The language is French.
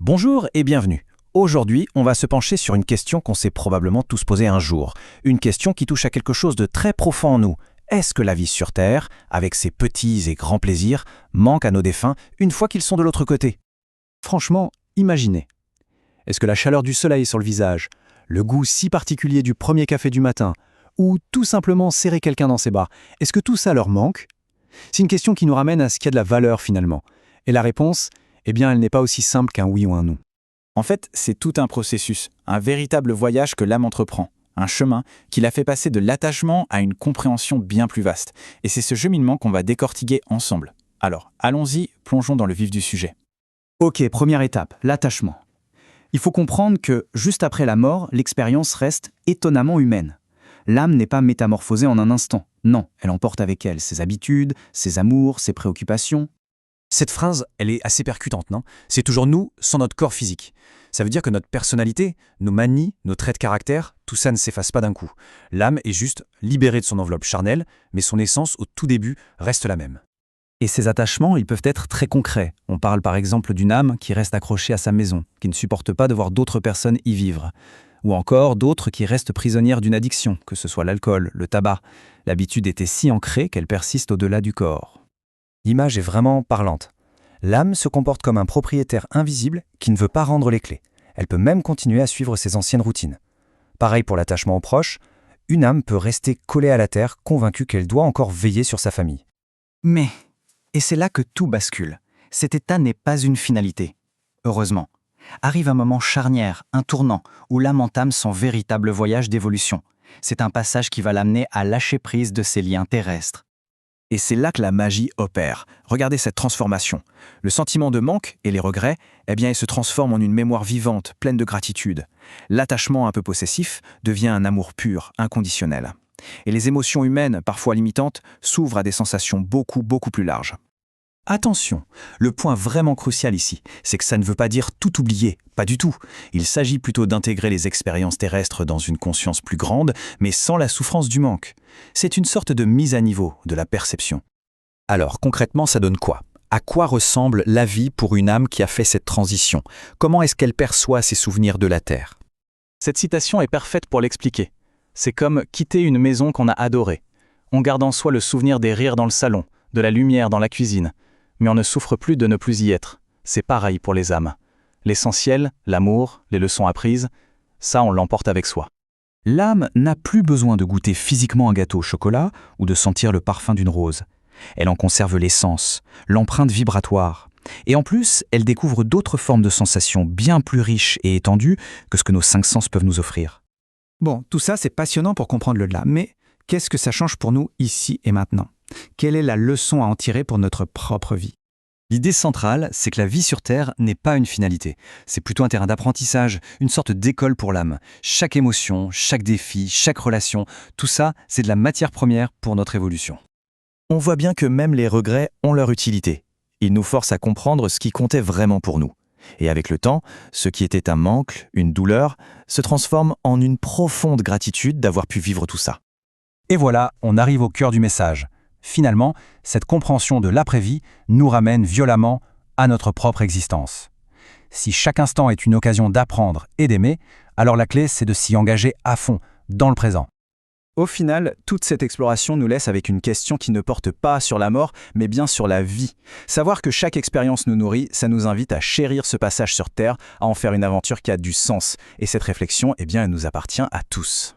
Bonjour et bienvenue. Aujourd'hui, on va se pencher sur une question qu'on s'est probablement tous posée un jour. Une question qui touche à quelque chose de très profond en nous. Est-ce que la vie sur Terre, avec ses petits et grands plaisirs, manque à nos défunts une fois qu'ils sont de l'autre côté? Franchement, imaginez. Est-ce que la chaleur du soleil sur le visage, le goût si particulier du premier café du matin, ou tout simplement serrer quelqu'un dans ses bras, est-ce que tout ça leur manque? C'est une question qui nous ramène à ce qui a de la valeur finalement. Et la réponse, eh bien, elle n'est pas aussi simple qu'un oui ou un non. En fait, c'est tout un processus, un véritable voyage que l'âme entreprend, un chemin qui la fait passer de l'attachement à une compréhension bien plus vaste. Et c'est ce cheminement qu'on va décortiquer ensemble. Alors, allons-y, plongeons dans le vif du sujet. Ok, première étape, l'attachement. Il faut comprendre que, juste après la mort, l'expérience reste étonnamment humaine. L'âme n'est pas métamorphosée en un instant. Non, elle emporte avec elle ses habitudes, ses amours, ses préoccupations. Cette phrase, elle est assez percutante, non? C'est toujours nous sans notre corps physique. Ça veut dire que notre personnalité, nos manies, nos traits de caractère, tout ça ne s'efface pas d'un coup. L'âme est juste libérée de son enveloppe charnelle, mais son essence au tout début reste la même. Et ces attachements, ils peuvent être très concrets. On parle par exemple d'une âme qui reste accrochée à sa maison, qui ne supporte pas de voir d'autres personnes y vivre. Ou encore d'autres qui restent prisonnières d'une addiction, que ce soit l'alcool, le tabac. L'habitude était si ancrée qu'elle persiste au-delà du corps. L'image est vraiment parlante. L'âme se comporte comme un propriétaire invisible qui ne veut pas rendre les clés. Elle peut même continuer à suivre ses anciennes routines. Pareil pour l'attachement aux proches, une âme peut rester collée à la terre, convaincue qu'elle doit encore veiller sur sa famille. Mais, et c'est là que tout bascule, cet état n'est pas une finalité. Heureusement, arrive un moment charnière, un tournant, où l'âme entame son véritable voyage d'évolution. C'est un passage qui va l'amener à lâcher prise de ses liens terrestres. Et c'est là que la magie opère. Regardez cette transformation. Le sentiment de manque et les regrets, eh bien, ils se transforment en une mémoire vivante, pleine de gratitude. L'attachement un peu possessif devient un amour pur, inconditionnel. Et les émotions humaines, parfois limitantes, s'ouvrent à des sensations beaucoup plus larges. Attention, le point vraiment crucial ici, c'est que ça ne veut pas dire tout oublier, pas du tout. Il s'agit plutôt d'intégrer les expériences terrestres dans une conscience plus grande, mais sans la souffrance du manque. C'est une sorte de mise à niveau de la perception. Alors, concrètement, ça donne quoi? À quoi ressemble la vie pour une âme qui a fait cette transition? Comment est-ce qu'elle perçoit ses souvenirs de la Terre? Cette citation est parfaite pour l'expliquer. C'est comme quitter une maison qu'on a adorée. On garde en soi le souvenir des rires dans le salon, de la lumière dans la cuisine, mais on ne souffre plus de ne plus y être. C'est pareil pour les âmes. L'essentiel, l'amour, les leçons apprises, ça on l'emporte avec soi. L'âme n'a plus besoin de goûter physiquement un gâteau au chocolat ou de sentir le parfum d'une rose. Elle en conserve l'essence, l'empreinte vibratoire. Et en plus, elle découvre d'autres formes de sensations bien plus riches et étendues que ce que nos 5 sens peuvent nous offrir. Bon, tout ça c'est passionnant pour comprendre l'au-delà, mais qu'est-ce que ça change pour nous ici et maintenant? Quelle est la leçon à en tirer pour notre propre vie? L'idée centrale, c'est que la vie sur Terre n'est pas une finalité. C'est plutôt un terrain d'apprentissage, une sorte d'école pour l'âme. Chaque émotion, chaque défi, chaque relation, tout ça, c'est de la matière première pour notre évolution. On voit bien que même les regrets ont leur utilité. Ils nous forcent à comprendre ce qui comptait vraiment pour nous. Et avec le temps, ce qui était un manque, une douleur, se transforme en une profonde gratitude d'avoir pu vivre tout ça. Et voilà, on arrive au cœur du message. Finalement, cette compréhension de l'après-vie nous ramène violemment à notre propre existence. Si chaque instant est une occasion d'apprendre et d'aimer, alors la clé, c'est de s'y engager à fond, dans le présent. Au final, toute cette exploration nous laisse avec une question qui ne porte pas sur la mort, mais bien sur la vie. Savoir que chaque expérience nous nourrit, ça nous invite à chérir ce passage sur Terre, à en faire une aventure qui a du sens. Et cette réflexion, eh bien, elle nous appartient à tous.